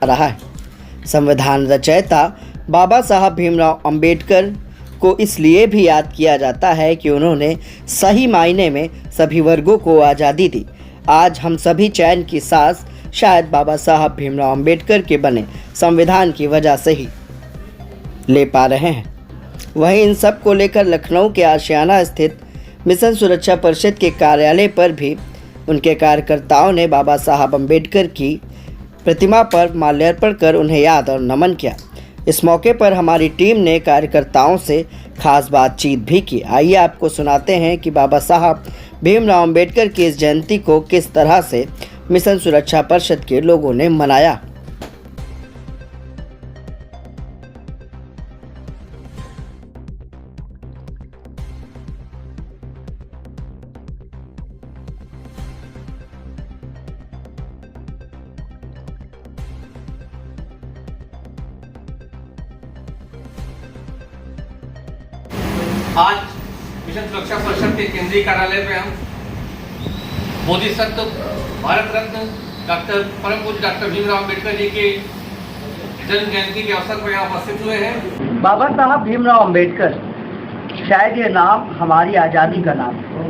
रहा है। संविधान रचयिता बाबा साहब भीमराव अंबेडकर को इसलिए भी याद किया जाता है कि उन्होंने सही मायने में सभी वर्गों को आज़ादी दी। आज हम सभी चैन की सांस शायद बाबा साहब भीमराव अंबेडकर के बने संविधान की वजह से ही ले पा रहे हैं। वहीं इन सब को लेकर लखनऊ के आशियाना स्थित मिशन सुरक्षा परिषद के कार्यालय पर भी उनके कार्यकर्ताओं ने बाबा साहब अंबेडकर की प्रतिमा पर माल्यार्पण कर उन्हें याद और नमन किया। इस मौके पर हमारी टीम ने कार्यकर्ताओं से खास बातचीत भी की। आइए आपको सुनाते हैं कि बाबा साहब भीमराव अंबेडकर की इस जयंती को किस तरह से मिशन सुरक्षा परिषद के लोगों ने मनाया। आज मिशन सुरक्षा परिषद के केंद्रीय कार्यालय पे हम बोधिसत्व भारत रत्न परम पूज्य डॉक्टर भीमराव अंबेडकर जी के जन्म जयंती के अवसर पर यहाँ उपस्थित हुए हैं। बाबा साहब भीमराव अंबेडकर, शायद ये नाम हमारी आज़ादी का नाम है।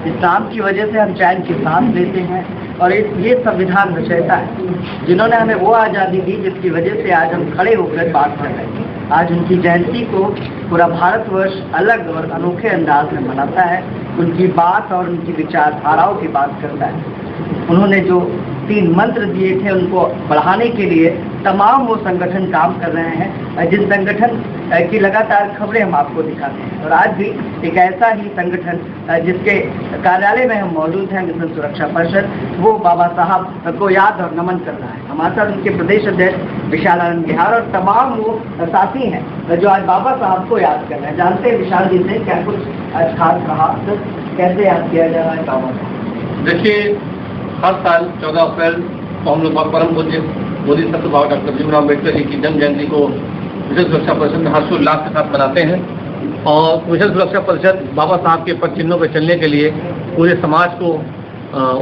इस नाम की वजह से हम चैन की सांस लेते हैं और ये संविधान रचयिता है जिन्होंने हमें वो आज़ादी दी जिसकी वजह से आज हम खड़े होकर बात कर रहे हैं। आज उनकी जयंती को पूरा भारतवर्ष अलग और अनोखे अंदाज में मनाता है। उनकी बात और उनकी विचारधाराओं की बात करता है। उन्होंने जो 3 मंत्र दिए थे उनको बढ़ाने के लिए तमाम वो संगठन काम कर रहे हैं, जिन संगठन की लगातार खबरें हम आपको दिखाते हैं। और आज भी एक ऐसा ही संगठन जिसके कार्यालय में हम मौजूद हैं, मिशन सुरक्षा परिषद, वो बाबा साहब को याद और नमन कर रहा है। हमारे साथ उनके प्रदेश अध्यक्ष विशाल आनंद बिहार और तमाम वो साथी हैं जो आज बाबा साहब को याद कर रहे हैं। जानते हैं विशाल जी से क्या कुछ खास रहा, तो कैसे याद किया जा रहा है बाबा साहब? देखिए, हर साल 14 अप्रैल को हम लोग परम पूज्य बोधिसत्व बाबा डॉक्टर भीमराव अंबेडकर जी की जन्म जयंती को मिशन सुरक्षा परिषद में हर्षोल्लास के साथ मनाते हैं। और मिशन सुरक्षा परिषद बाबा साहब के पद चिन्हों पर चलने के लिए पूरे समाज को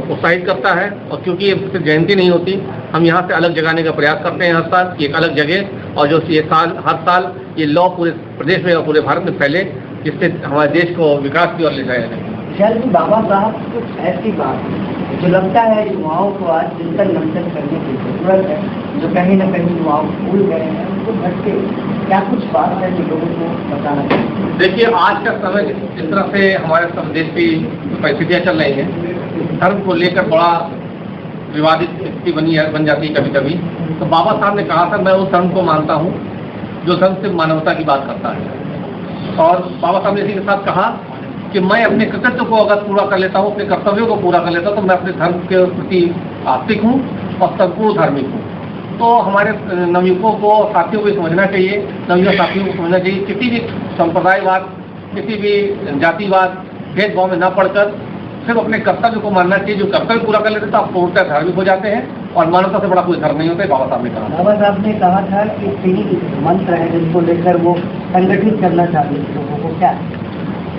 उत्साहित करता है। और क्योंकि ये सिर्फ जयंती नहीं होती, हम यहाँ से अलग जगाने का प्रयास करते हैं हर साल कि एक अलग जगह, और जो ये हर साल ये लॉ पूरे प्रदेश में और पूरे भारत में फैले, जिससे हमारे देश को विकास की ओर ले जाया जाए। शायद भी बाबा साहब कुछ ऐसी बात जो लगता है युवाओं को आज चिंतन मंथन करने की जरूरत है, जो कहीं न कहीं युवाओं भूल गए हैं, उनको भटके क्या कुछ बात है जो लोगों को बताना चाहिए? देखिए, आज का समय जिस तरह से हमारे देश की परिस्थितियाँ चल रही हैं, धर्म को लेकर बड़ा विवादित स्थिति बन जाती है कभी कभी। तो बाबा साहब ने कहा था, मैं उस धर्म को मानता हूँ जो धर्म सिर्फ मानवता की बात करता है। और बाबा साहब ने इसी के साथ कहा कि मैं अपने कर्तव्य को अगर पूरा कर लेता हूँ, अपने कर्तव्यों को पूरा कर लेता हूँ, तो मैं अपने धर्म के प्रति आस्तिक हूँ और संपूर्ण धार्मिक हूँ। तो हमारे नवयुवकों को, साथियों को समझना चाहिए, नवयुवक साथियों को समझना चाहिए, किसी भी संप्रदायवाद, किसी भी जातिवाद, भेदभाव में न पढ़कर सिर्फ अपने कर्तव्य को मानना चाहिए। जो कर्तव्य पूरा कर लेते तो आप पूर्णतः धार्मिक हो जाते हैं और मानवता से बड़ा कोई धर्म नहीं होता है। बाबा साहब ने कहा था कि 3 मंत्र है जिनको लेकर वो संगठित करना चाहते हैं लोगों को, क्या?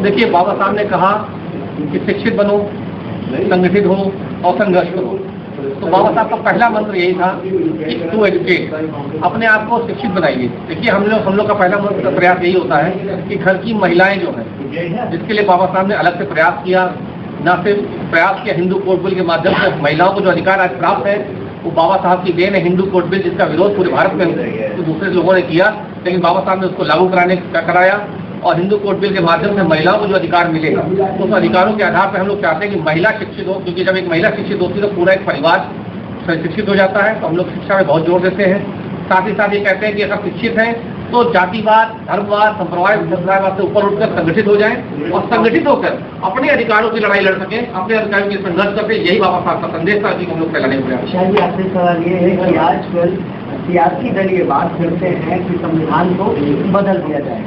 देखिए, बाबा साहब ने कहा कि शिक्षित बनो, संगठित हो और संघर्ष करो। तो बाबा साहब का पहला मंत्र यही था कि टू एजुकेट, अपने आप को शिक्षित बनाइए। देखिए, हम लोग का पहला मंत्र का प्रयास यही होता है कि घर की महिलाएं जो हैं, जिसके लिए बाबा साहब ने अलग से प्रयास किया, न सिर्फ प्रयास किया हिंदू कोड बिल के माध्यम से महिलाओं को जो अधिकार आज प्राप्त है वो बाबा साहब की देन है। हिंदू कोड बिल जिसका विरोध पूरे भारत में तो दूसरे लोगों ने किया, लेकिन बाबा साहब ने उसको लागू कराया और हिंदू कोड बिल के माध्यम से महिलाओं को जो अधिकार मिले, तो उस अधिकारों के आधार पर हम लोग चाहते हैं कि महिला शिक्षित हो, क्योंकि जब एक महिला शिक्षित होती है तो पूरा एक परिवार शिक्षित हो जाता है। तो हम लोग शिक्षा में बहुत जोर देते हैं। साथ ही साथ ये कहते हैं कि अगर शिक्षित हैं तो जातिवाद, धर्मवाद, संप्रदायवाद से ऊपर उठकर संगठित हो जाएं और संगठित होकर अपने अधिकारों की लड़ाई लड़ सकें, अपने अधिकारों के संघर्ष करके। यही बाबा साहब का संदेश था कि हम लोग फैलाने को प्रयास। शायद आपसे सवाल ये है कि आजकल सियासी दल ये बात करते हैं कि संविधान को बदल दिया जाए,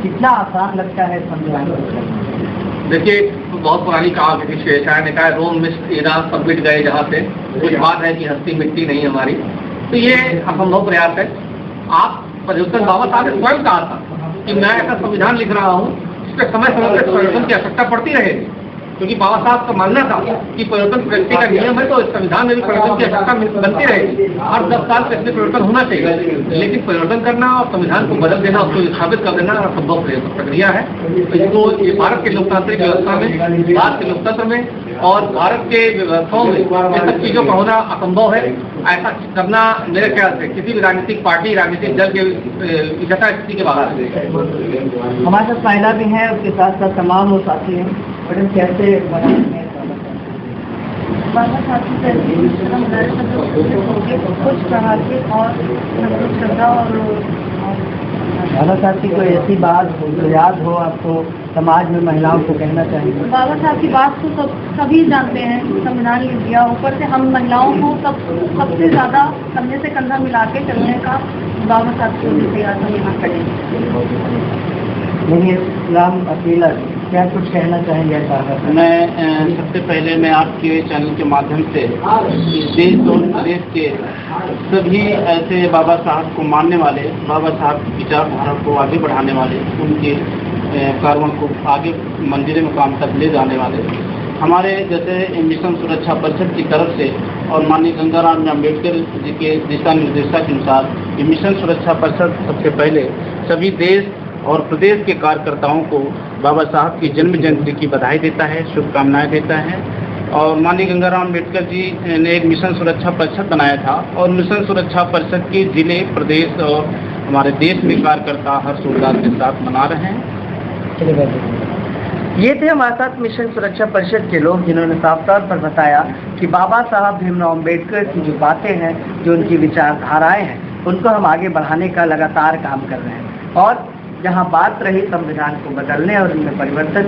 कितना आसान लगता है संविधान को बदलना? देखिए, बहुत पुरानी कहावत है, शायद ने कहा रोम मिस्ट ईरान सब मिट गए जहाँ से, कुछ बात है कि हस्ती मिट्टी नहीं हमारी। तो ये असंभव प्रयास है। आप परिवर्तन, बाबा साहब ने स्वयं कहा था कि मैं ऐसा संविधान लिख रहा हूँ जिसपे समय समय पर परिवर्तन की आवश्यकता पड़ती रहेगी। क्योंकि बाबा साहब का मानना था कि परिवर्तन प्रगति का नियम है, तो संविधान में भी परिवर्तन की आवश्यकता बनती रहेगी। हर 10 साल पे इसमें परिवर्तन होना चाहिए, लेकिन परिवर्तन करना और संविधान को बदल देना, उसको स्थापित कर देना असंभव प्रक्रिया है। इसको ये भारत के लोकतांत्रिक व्यवस्था में, भारत के लोकतंत्र में और भारत के व्यवस्थाओं में इन सब चीजों का होना असंभव है। ऐसा करना मेरे ख्याल से किसी भी राजनीतिक पार्टी, राजनीतिक दल के यथा स्थिति के बाहर है। हमारे साथ महिला भी है, उसके साथ साथ तमाम वो साथी हैं। मैडम कैसे बाबा साहब की तरफ कुछ कहा थे और श्रद्धा और बाबा साहब की कोई ऐसी बात जो याद हो आपको, समाज में महिलाओं को कहना चाहेंगे? बाबा साहब की बात तो सभी जानते हैं, संविधान लिख दिया, ऊपर से हम महिलाओं को सबसे ज़्यादा कंधे से कंधा मिला के चलने का बाबा साहब की तैयार हम यहाँ करें। राम अकेला क्या कुछ कहना चाहेंगे? मैं सबसे पहले मैं आपके चैनल के माध्यम से देश और प्रदेश के सभी ऐसे बाबा साहब को मानने वाले, बाबा साहब की विचारधारा को आगे बढ़ाने वाले, उनके कार्यों को आगे मंजिल मुकाम तक ले जाने वाले हमारे जैसे मिशन सुरक्षा परिषद की तरफ से और माननीय गंगाराम अम्बेडकर जी के दिशा निर्देशानुसार ये मिशन सुरक्षा परिषद सबसे पहले सभी देश और प्रदेश के कार्यकर्ताओं को बाबा साहब की जन्म जयंती की बधाई देता है, शुभकामनाएं देता है। और माननीय गंगाराम अम्बेडकर जी ने एक मिशन सुरक्षा परिषद बनाया था और मिशन सुरक्षा परिषद के जिले, प्रदेश और हमारे देश में कार्यकर्ता हर्षोल्लास के साथ मना रहे हैं। ये थे हमारे साथ मिशन सुरक्षा परिषद के लोग, जिन्होंने साफ तौर पर बताया कि बाबा साहब भीमराव अम्बेडकर की जो बातें हैं, जो उनकी विचारधाराएं हैं, उनको हम आगे बढ़ाने का लगातार काम कर रहे हैं। और जहां बात रही संविधान को बदलने और इनमें परिवर्तन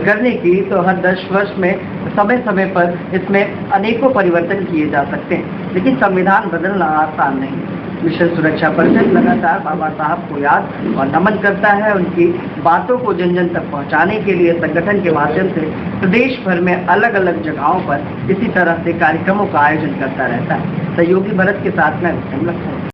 करने की, तो हर 10 वर्ष में समय समय पर इसमें अनेकों परिवर्तन किए जा सकते हैं, लेकिन संविधान बदलना आसान नहीं। मिशन सुरक्षा परिषद लगातार बाबा साहब को याद और नमन करता है। उनकी बातों को जन जन तक पहुंचाने के लिए संगठन के माध्यम से प्रदेश भर में अलग अलग जगहों पर इसी तरह से कार्यक्रमों का आयोजन करता रहता है। सहयोगी भरत के साथ में